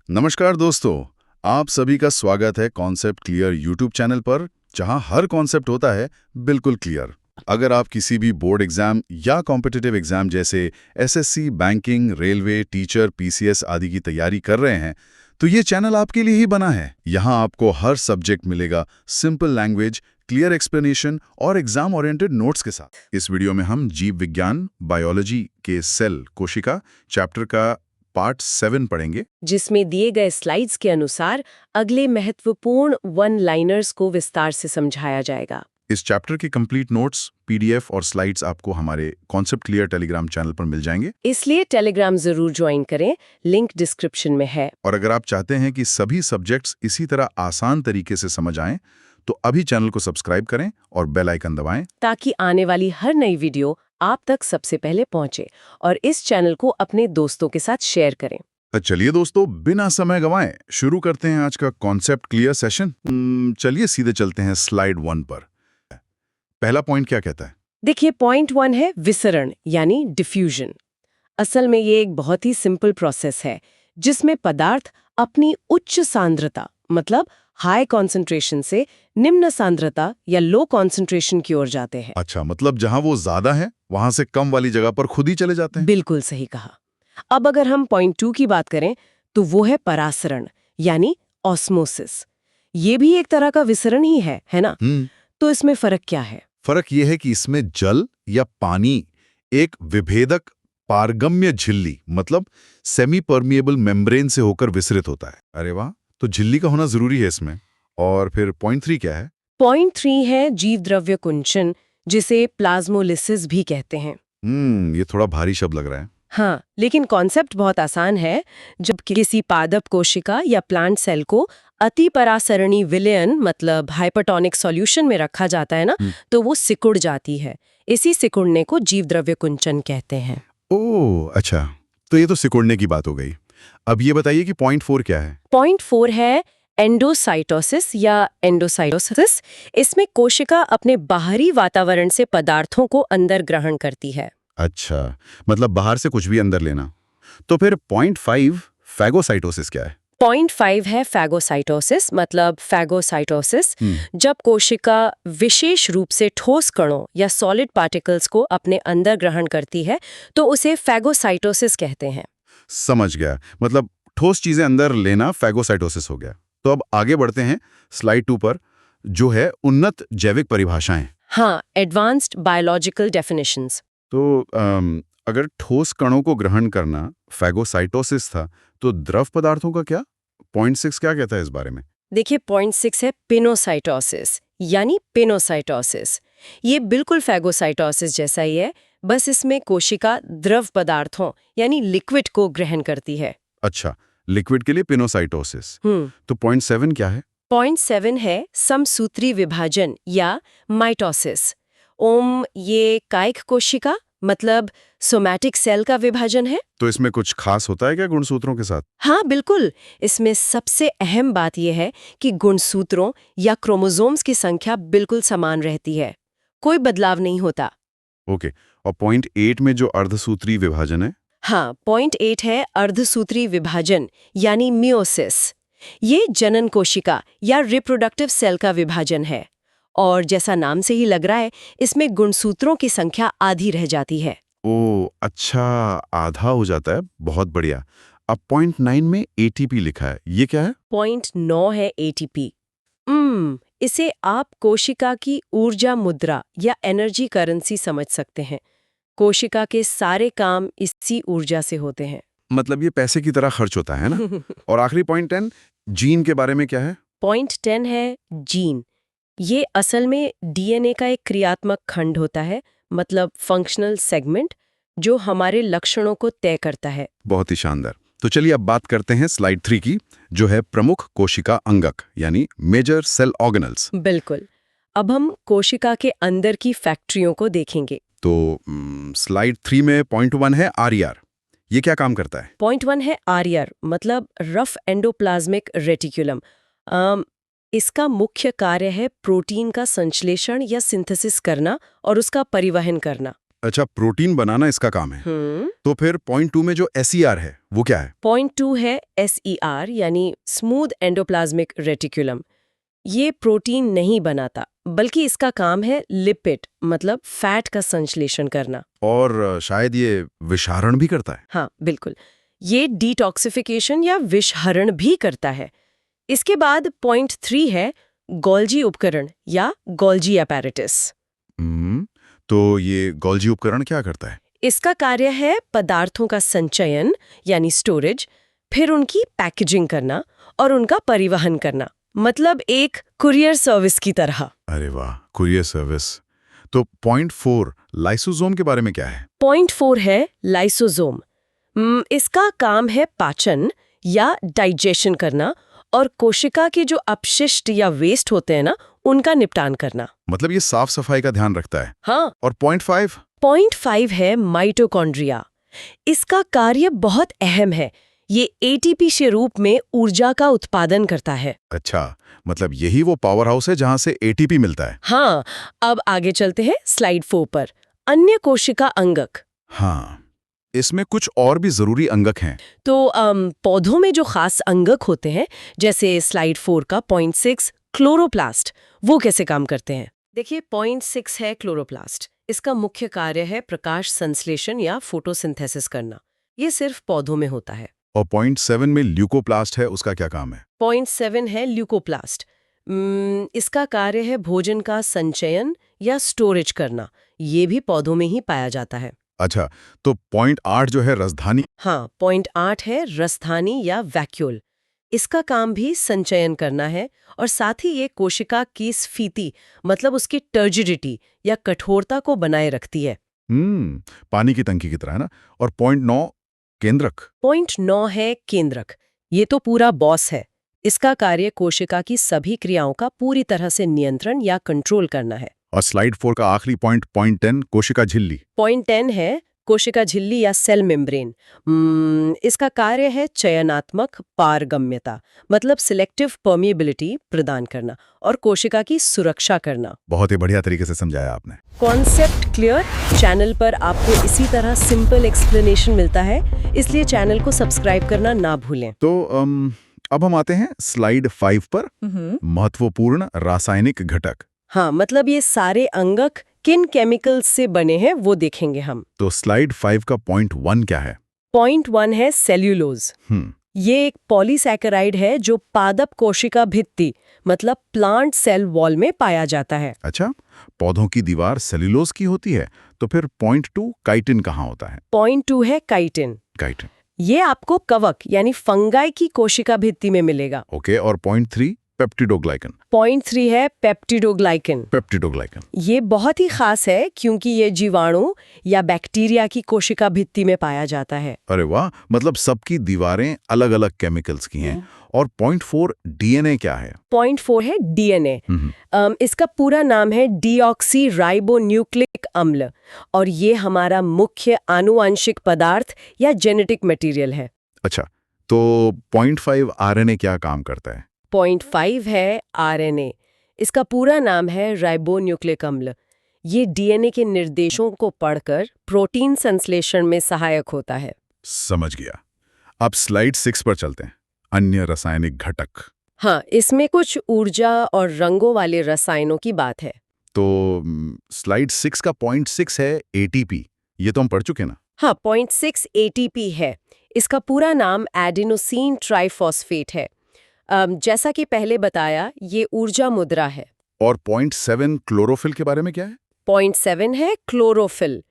नमस्कार दोस्तों, आप सभी का स्वागत है कॉन्सेप्ट क्लियर यूट्यूब चैनल पर, जहां हर कॉन्सेप्ट होता है बिल्कुल क्लियर। अगर आप किसी भी बोर्ड एग्जाम या कॉम्पिटिटिव एग्जाम जैसे SSC, banking, railway, teacher, PCS आदि की तैयारी कर रहे हैं, तो ये चैनल आपके लिए ही बना है। यहाँ आपको हर सब्जेक्ट मिलेगा सिंपल लैंग्वेज, क्लियर एक्सप्लेनेशन और एग्जाम ओरिएंटेड नोट्स के साथ। इस वीडियो में हम जीव विज्ञान, बायोलॉजी के सेल कोशिका चैप्टर का पार्ट 7 पढ़ेंगे, जिसमें दिए गए स्लाइड्स के अनुसार अगले महत्वपूर्ण वन लाइनर्स को विस्तार से समझाया जाएगा। इस चैप्टर के कंप्लीट नोट्स, पीडीएफ और स्लाइड्स आपको हमारे कॉन्सेप्ट क्लियर टेलीग्राम चैनल पर मिल जाएंगे। इसलिए टेलीग्राम जरूर ज्वाइन करें, लिंक डिस्क्रिप्शन में है। और अगर आप चाहते हैं कि सभी सब्जेक्ट्स इसी तरह आसान तरीके से समझ आएं, तो अभी चैनल को सब्सक्राइब करें और बेल आइकन दबाएं, ताकि आने वाली हर नई वीडियो आप तक सबसे पहले पहुंचे। और इस चैनल को अपने दोस्तों के साथ शेयर करें। तो चलिए दोस्तों, बिना समय गंवाए शुरू करते हैं आज का कॉन्सेप्ट क्लियर सेशन। चलिए सीधे चलते हैं स्लाइड 1 पर। पहला पॉइंट क्या कहता है? देखिए, पॉइंट 1 है विसरण यानी डिफ्यूजन। असल में ये एक बहुत ही सिंपल प्रोसेस है, जिसमें पदार्थ अपनी उच्च सांद्रता मतलब हाई कॉन्सेंट्रेशन से निम्न सांद्रता या लो कॉन्सेंट्रेशन की ओर जाते हैं। अच्छा, मतलब जहां वो ज्यादा है वहां से कम वाली जगह पर खुद ही चले जाते हैं। बिल्कुल सही कहा। अब अगर हम पॉइंट 2 की बात करें, तो वो है परासरण यानी ऑस्मोसिस। ये भी एक तरह का विसरण ही है ना? तो इसमें फर्क क्या है? फर्क यह है कि इसमें जल या पानी एक विभेदक पारगम्य झिल्ली मतलब सेमी परमिएबल मेम्ब्रेन से होकर विसरित होता है। अरे वाह, तो झिल्ली का होना जरूरी है इसमें। और फिर पॉइंट 3 क्या है? पॉइंट 3 है जीव द्रव्य कुंचन, जिसे प्लाज्मोलिसिस भी कहते हैं। ये थोड़ा भारी शब्द लग रहा है। हाँ, लेकिन कॉन्सेप्ट बहुत आसान है। जब किसी पादप कोशिका या प्लांट सेल को अति परासरणी विलयन मतलब हाइपरटोनिक सॉल्यूशन में रखा जाता है ना, तो वो सिकुड़ जाती है। इसी सिकुड़ने को जीव द्रव्य कुंचन कहते हैं। ओह अच्छा, तो ये तो सिकुड़ने की बात हो गई। अब ये बताइए कि पॉइंट 4 क्या है? पॉइंट 4 है एंडोसाइटोसिस या एंडोसाइटोसिस। इसमें कोशिका अपने बाहरी वातावरण से पदार्थों को अंदर ग्रहण करती है। अच्छा, मतलब बाहर से कुछ भी अंदर लेना। तो फिर पॉइंट 5 फैगोसाइटोसिस क्या है? पॉइंट 5 है फैगोसाइटोसिस मतलब फैगोसाइटोसिस। जब कोशिका विशेष रूप से ठोस कणों या सॉलिड पार्टिकल्स को अपने अंदर ग्रहण करती है, तो उसे फैगोसाइटोसिस कहते हैं। समझ गया, मतलब ठोस चीजें अंदर लेना फैगोसाइटोसिस हो गया। तो अब आगे बढ़ते हैं स्लाइड 2 पर, जो है उन्नत जैविक परिभाषाएं। हाँ, एडवांस्ड बायोलॉजिकल डेफिनेशंस। तो अगर ठोस कणों को ग्रहण करना फैगोसाइटोसिस था, तो द्रव पदार्थों का क्या? पॉइंट 6 क्या कहता है इस बारे में? देखिए, पॉइंट 6 है पिनोसाइटोसिस यानी पेनोसाइटोसिस। ये बिल्कुल फैगोसाइटोसिस जैसा ही है, बस इसमें कोशिका द्रव पदार्थों यानी लिक्विड को ग्रहण करती है। अच्छा, लिक्विड के लिए पिनोसाइटोसिस। तो पॉइंट 7 क्या है? पॉइंट 7 है समसूत्री विभाजन या माइटोसिस। ये कायिक कोशिका मतलब सोमैटिक सेल का विभाजन है। तो इसमें कुछ खास होता है क्या गुणसूत्रों के साथ? हाँ बिल्कुल, इसमें सबसे अहम बात यह है कि गुणसूत्रों या क्रोमोसोम्स की संख्या बिल्कुल समान रहती है, कोई बदलाव नहीं होता। ओके, और पॉइंट 8 में जो अर्धसूत्री विभाजन है? हाँ, पॉइंट 8 है अर्धसूत्री विभाजन यानी मियोसिस। ये जनन कोशिका या रिप्रोडक्टिव सेल का विभाजन है, और जैसा नाम से ही लग रहा है, इसमें गुणसूत्रों की संख्या आधी रह जाती है। ओह अच्छा, आधा हो जाता है, बहुत बढ़िया। अब पॉइंट 9 में एटीपी लिखा है, ये क्या है? पॉइंट 9 है एटीपी। इसे आप कोशिका की ऊर्जा मुद्रा या एनर्जी करेंसी समझ सकते हैं। कोशिका के सारे काम इसी ऊर्जा से होते हैं। मतलब ये पैसे की तरह खर्च होता है ना? और आखिरी पॉइंट 10, जीन के बारे में क्या है? पॉइंट 10 है जीन। ये असल में डीएनए का एक क्रियात्मक खंड होता है, मतलब फंक्शनल सेगमेंट, जो हमारे लक्षणों को तय करता है। बहुत ही शानदार। तो चलिए अब बात करते हैं स्लाइड 3 की, जो है प्रमुख कोशिका अंगक यानी मेजर सेल ऑर्गेनल्स। बिल्कुल। अब हम कोशिका के अंदर की फैक्ट्रियों को देखेंगे। तो स्लाइड 3 में पॉइंट 1 है आरईआर। ये क्या काम करता है? पॉइंट 1 है आरईआर मतलब रफ एंडोप्लाज्मिक रेटिकुलम। इसका मुख्य कार्य है प्रोटीन का संश्लेषण या सिंथेसिस करना और उसका परिवहन करना। अच्छा, प्रोटीन बनाना इसका काम है। तो फिर पॉइंट 2 में जो SER है वो क्या है? पॉइंट 2 है SER यानी स्मूथ एंडोप्लाज्मिक रेटिकुलम। ये प्रोटीन नहीं बनाता, बल्कि इसका काम है लिपिड मतलब फैट का संश्लेषण करना। और शायद ये विषारण भी करता है। हाँ, बिल्कुल। ये डिटॉक्सिफिकेशन या विषहरण भी करता है। इसके बाद पॉइंट 3 है गोल्जी उपकरण या गोल्जी अपैरेटस। तो ये गोल्जी उपकरण क्या करता है? इसका कार्य है पदार्थों का संचयन यानी स्टोरेज, फिर उनकी पैकेजिंग करना और उनका परिवहन करना, मतलब एक कुरियर सर्विस की तरह। अरे वाह, कुरियर सर्विस। तो पॉइंट 4 लाइसोसोम के बारे में क्या है? पॉइंट 4 है लाइसोसोम। इसका काम है पाचन या डाइजेशन करना और कोशिका के जो अपशिष्ट या वेस्ट होते हैं ना, उनका निपटान करना। मतलब ये साफ सफाई का ध्यान रखता है। हाँ। और पॉइंट 5? पॉइंट 5 है माइटोकॉन्ड्रिया। इसका कार्य बहुत अहम है। ये एटीपी के रूप में ऊर्जा का उत्पादन करता है। अच्छा, मतलब यही वो पावर हाउस है जहां से ATP मिलता है। हाँ, अब आगे चलते हैं स्लाइड 4 पर। अन्य कोशिका अंगक। हाँ, इसमें कुछ और भी जरूरी अंगक हैं। तो पौधों में जो खास अंगक होते हैं, जैसे स्लाइड 4 का पॉइंट 6 क्लोरोप्लास्ट, वो कैसे काम करते हैं? देखिए, पॉइंट 6 है क्लोरोप्लास्ट। इसका मुख्य कार्य है प्रकाश संश्लेषण या फोटोसिंथेसिस करना। ये सिर्फ पौधों में होता है। और पॉइंट 7 में ल्यूकोप्लास्ट है, उसका क्या काम है? पॉइंट 7 है ल्यूकोप्लास्ट। इसका कार्य है भोजन का संचयन या स्टोरेज करना। ये भी पौधों में ही पाया जाता है। अच्छा, तो पॉइंट 8 जो है रसधानी। हाँ, पॉइंट 8 है रसधानी या वैक्यूल। इसका काम भी संचयन करना है और साथ ही ये कोशिका की स्फीति मतलब उसकी टर्जिडिटी या कठोरता को बनाए रखती है। पानी की टंकी की तरह है ना। और पॉइंट 9 केंद्रक। पॉइंट 9 है केंद्रक। ये तो पूरा बॉस है। इसका कार्य कोशिका की सभी क्रियाओं का पूरी तरह से नियंत्रण या कंट्रोल करना है। और स्लाइड 4 का आखिरी पॉइंट 10 कोशिका झिल्ली। पॉइंट 10 है कोशिका झिल्ली या सेल मेम्ब्रेन। इसका कार्य है चयनात्मक पारगम्यता मतलब सिलेक्टिव परमिएबिलिटी प्रदान करना और कोशिका की सुरक्षा करना। बहुत ही बढ़िया तरीके से समझाया आपने। Concept clear? चैनल पर आपको इसी तरह सिंपल एक्सप्लेनेशन मिलता है, इसलिए चैनल को सब्सक्राइब करना ना भूलें। तो अब हम आते हैं स्लाइड 5 पर। महत्वपूर्ण रासायनिक घटक। हाँ, मतलब ये सारे अंगक किन केमिकल्स से बने हैं वो देखेंगे हम। तो स्लाइड 5 का पॉइंट 1 क्या है? पॉइंट 1 है सेल्यूलोज। ये एक पॉलीसैकेराइड है जो पादप कोशिका भित्ति मतलब प्लांट सेल वॉल में पाया जाता है। अच्छा, पौधों की दीवार सेल्यूलोज की होती है। तो फिर पॉइंट 2 काइटिन कहाँ होता है? पॉइंट 2 है काइटिन। काइटिन ये आपको कवक यानी फंगाई की कोशिका भित्ति में मिलेगा। ओके, और पॉइंट 3 पेप्टिडोग्लाइकन। पॉइंट 3 है पेप्टिडोग्लाइकन। पेप्टिडोग्लाइकन ये बहुत ही खास है क्योंकि ये जीवाणु या बैक्टीरिया की कोशिका भित्ति में पाया जाता है। अरे वाह, मतलब सबकी दीवारें अलग अलग केमिकल्स की हैं। और पॉइंट 4 DNA क्या है? पॉइंट 4 है DNA। इसका पूरा नाम है डीऑक्सी राइबोन्यूक्लिक अम्ल और ये हमारा मुख्य आनुवंशिक पदार्थ या जेनेटिक मटेरियल है। अच्छा, तो पॉइंट 5 RNA क्या काम करता है? पॉइंट 5 है RNA। इसका पूरा नाम है राइबोन्यूक्लिक अम्ल। ये DNA के निर्देशों को पढ़कर प्रोटीन संश्लेषण में सहायक होता है। समझ गया। अब स्लाइड 6 पर चलते हैं। अन्य रासायनिक घटक। हाँ, इसमें कुछ ऊर्जा और रंगों वाले रसायनों की बात है। तो स्लाइड 6 का पॉइंट 6 है ATP। ये तो हम पढ़ चुके ना। हाँ, पॉइंट 6 ATP है। इसका पूरा नाम एडिनोसिन ट्राइफॉस्फेट है। जैसा कि पहले बताया, ये ऊर्जा मुद्रा है। और पॉइंट 7 क्लोरोफिल के बारे में क्या है? पॉइंट 7 है क्लोरोफिल।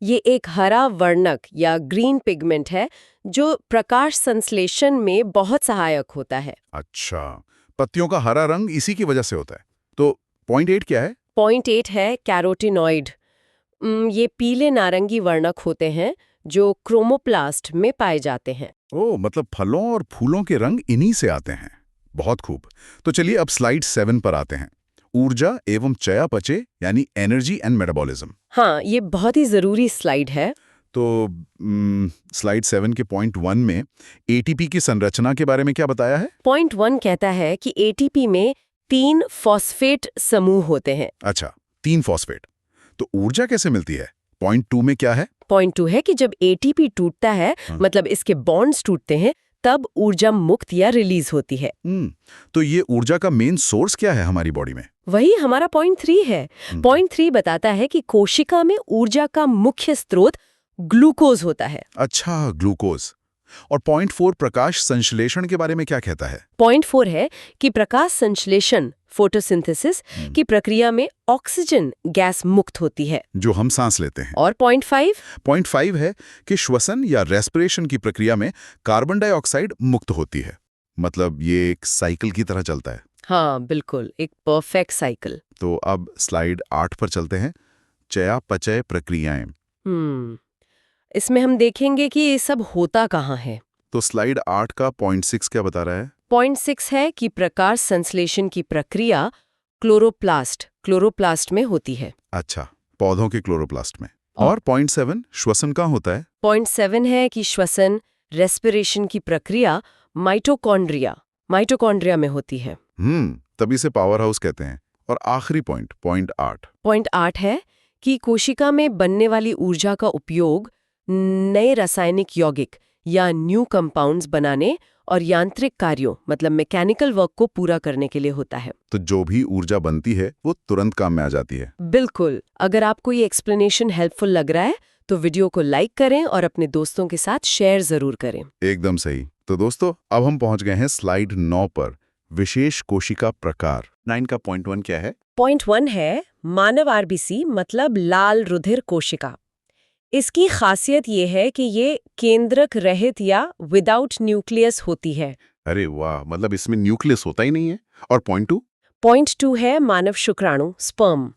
ये एक हरा वर्णक या ग्रीन पिगमेंट है जो प्रकाश संश्लेषण में बहुत सहायक होता है। अच्छा, पत्तियों का हरा रंग इसी की वजह से होता है। तो पॉइंट 8 क्या है? पॉइंट 8 है कैरोटिनॉइड। ये पीले नारंगी वर्णक होते हैं जो क्रोमोप्लास्ट में पाए जाते हैं। ओह, मतलब फलों और फूलों के रंग इन्हीं से आते हैं। बहुत खूब। तो चलिए अब स्लाइड 7 पर आते हैं। ऊर्जा एवं चयापचय यानी एनर्जी एंड मेटाबॉलिज्म। हाँ, ये बहुत ही जरूरी स्लाइड है। तो स्लाइड 7 के पॉइंट 1 में ATP की संरचना के बारे में क्या बताया है? पॉइंट 1 कहता है कि ATP में 3 फॉस्फेट समूह होते हैं। अच्छा, 3 फॉस्फेट। तो ऊर्जा कैसे मिलती है? पॉइंट 2 में क्या है? पॉइंट 2 है कि जब एटीपी टूटता है, मतलब इसके बॉन्ड्स टूटते हैं, तब ऊर्जा मुक्त या रिलीज होती है। तो ये ऊर्जा का मेन सोर्स क्या है हमारी बॉडी में? वही हमारा पॉइंट 3 है। पॉइंट 3 बताता है कि कोशिका में ऊर्जा का मुख्य स्रोत ग्लूकोज होता है। अच्छा, ग्लूकोज। और पॉइंट 4 प्रकाश संश्लेषण के बारे में क्या कहता है? पॉइंट 4 है कि प्रकाश संश्लेषण फोटोसिंथेसिस की प्रक्रिया में ऑक्सीजन गैस मुक्त होती है, जो हम सांस लेते हैं। और पॉइंट 5? पॉइंट 5 है कि श्वसन या रेस्पिरेशन की प्रक्रिया में कार्बन डाइऑक्साइड मुक्त होती है। मतलब ये एक साइकिल की तरह चलता है। हाँ बिल्कुल, एक परफेक्ट साइकिल। तो अब स्लाइड 8 पर चलते हैं, चयापचय प्रक्रियाएं। इसमें हम देखेंगे कि ये सब होता कहाँ है। तो स्लाइड 8 का पॉइंट 6 क्या बता रहा है? पॉइंट 6 है कि प्रकाश संश्लेषण की प्रक्रिया क्लोरोप्लास्ट में होती है। अच्छा, पौधों के क्लोरोप्लास्ट में। और पॉइंट 7 श्वसन कहाँ होता है? पॉइंट 7 है कि श्वसन रेस्पिरेशन की प्रक्रिया माइटोकॉन्ड्रिया में होती है। तभी से पावर हाउस कहते हैं। और आखिरी पॉइंट, पॉइंट 8। पॉइंट 8 है कि कोशिका में बनने वाली ऊर्जा का उपयोग नए रासायनिक यौगिक या न्यू कंपाउंड्स बनाने और यांत्रिक कार्यों, मतलब मैकेनिकल वर्क को पूरा करने के लिए होता है। तो जो भी ऊर्जा बनती है वो तुरंत काम में आ जाती है। बिल्कुल। अगर आपको ये एक्सप्लेनेशन हेल्पफुल लग रहा है तो वीडियो को लाइक करें और अपने दोस्तों के साथ शेयर जरूर करें। एकदम सही। तो दोस्तों, अब हम पहुंच गए हैं स्लाइड 9 पर, विशेष कोशिका प्रकार। 9 का पॉइंट 1 क्या है? पॉइंट 1 है मानव आरबीसी, मतलब लाल रुधिर कोशिका। इसकी खासियत ये है कि ये केंद्रक रहित या विदाउट न्यूक्लियस होती है। अरे वाह, मतलब इसमें न्यूक्लियस होता ही नहीं है। और पॉइंट 2? पॉइंट 2 है मानव शुक्राणु, स्पर्म।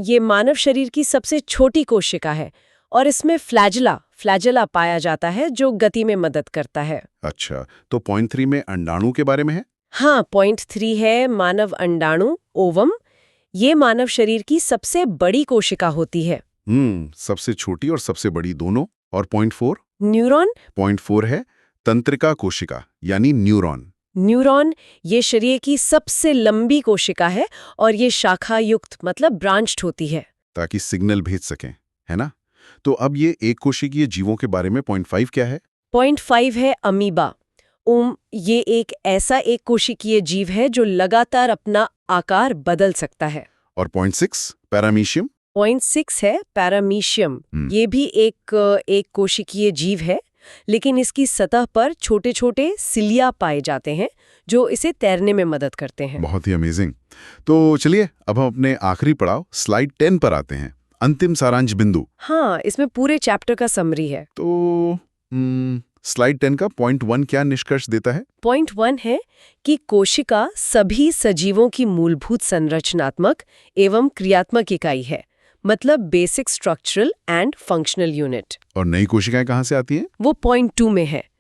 ये मानव शरीर की सबसे छोटी कोशिका है और इसमें फ्लैजेला पाया जाता है जो गति में मदद करता है। अच्छा, तो पॉइंट 3 में अंडाणु के बारे में है? हाँ, पॉइंट 3 है मानव अंडाणु, ओवम। ये मानव शरीर की सबसे बड़ी कोशिका होती है। सबसे छोटी और सबसे बड़ी दोनों। और पॉइंट 4? न्यूरॉन। पॉइंट 4 है तंत्रिका कोशिका, यानी न्यूरॉन। ये शरीर की सबसे लंबी कोशिका है और ये शाखा युक्त, मतलब ब्रांच्ड होती है, ताकि सिग्नल भेज सकें, है ना? तो अब ये एक कोशिकीय जीवों के बारे में पॉइंट 5 क्या है? पॉइंट 5 है अमीबा। ये एक ऐसा एक कोशिकीय जीव है जो लगातार अपना आकार बदल सकता है। और पॉइंट 6 पैरामीशियम? पॉइंट 6 है पैरामीशियम। ये भी एक कोशिकीय जीव है, लेकिन इसकी सतह पर छोटे छोटे सिलिया पाए जाते हैं जो इसे तैरने में मदद करते हैं। बहुत ही अमेजिंग। तो चलिए अब हम अपने आखिरी पड़ाव स्लाइड 10 पर आते हैं, अंतिम सारांश बिंदु। हाँ, इसमें पूरे चैप्टर का समरी है। तो स्लाइड 10 का पॉइंट 1 क्या निष्कर्ष देता है? पॉइंट 1 है कि कोशिका सभी सजीवों की मूलभूत संरचनात्मक एवं क्रियात्मक इकाई है, मतलब basic structural and functional unit. और नई कोशिकाएं कहाँ से आती हैं? वो पॉइंट 2 में है।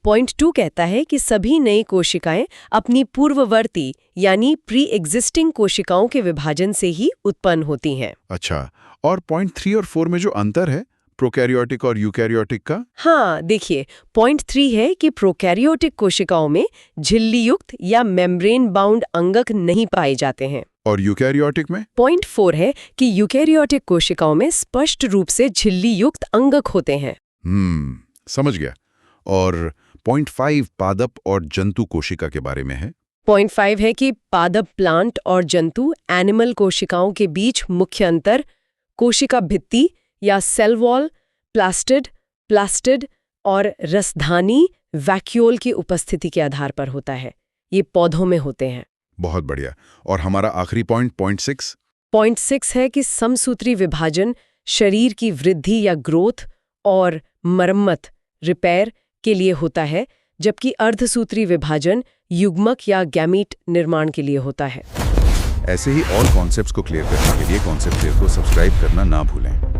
पॉइंट 2 कहता है कि सभी नई कोशिकाएं अपनी पूर्ववर्ती यानी प्री एग्जिस्टिंग कोशिकाओं के विभाजन से ही उत्पन्न होती हैं। अच्छा, और पॉइंट 3 और 4 में जो अंतर है प्रोकैरियोटिक और यूकैरियोटिक का? हाँ, देखिए, पॉइंट 3 है कि प्रोकैरियोटिक कोशिकाओं में झिल्ली युक्त या मेम्ब्रेन बाउंड अंगक नहीं पाए जाते हैं। और यूकैरियोटिक में? पॉइंट 4 है कि यूकैरियोटिक कोशिकाओं में स्पष्ट रूप से झिल्ली युक्त अंगक होते हैं। समझ गया। और पॉइंट 5 पादप और जंतु कोशिका के बारे में है। पॉइंट 5 है कि पादप प्लांट और जंतु एनिमल कोशिकाओं के बीच मुख्य अंतर कोशिका भित्ति या सेल वॉल, प्लास्टिड और रसधानी वैक्यूल की उपस्थिति के आधार पर होता है। ये पौधों में होते हैं। बहुत बढ़िया। और हमारा आखिरी पॉइंट, पॉइंट 6? पॉइंट 6 है कि समसूत्री विभाजन शरीर की वृद्धि या ग्रोथ और मरम्मत, रिपेयर के लिए होता है, जबकि अर्धसूत्री विभाजन युग्मक या गैमीट निर्माण के लिए होता है। ऐसे ही और कॉन्सेप्ट्स को क्लियर करने के लिए कॉन्सेप्ट क्लियर को सब्सक्राइब करना ना भूलें।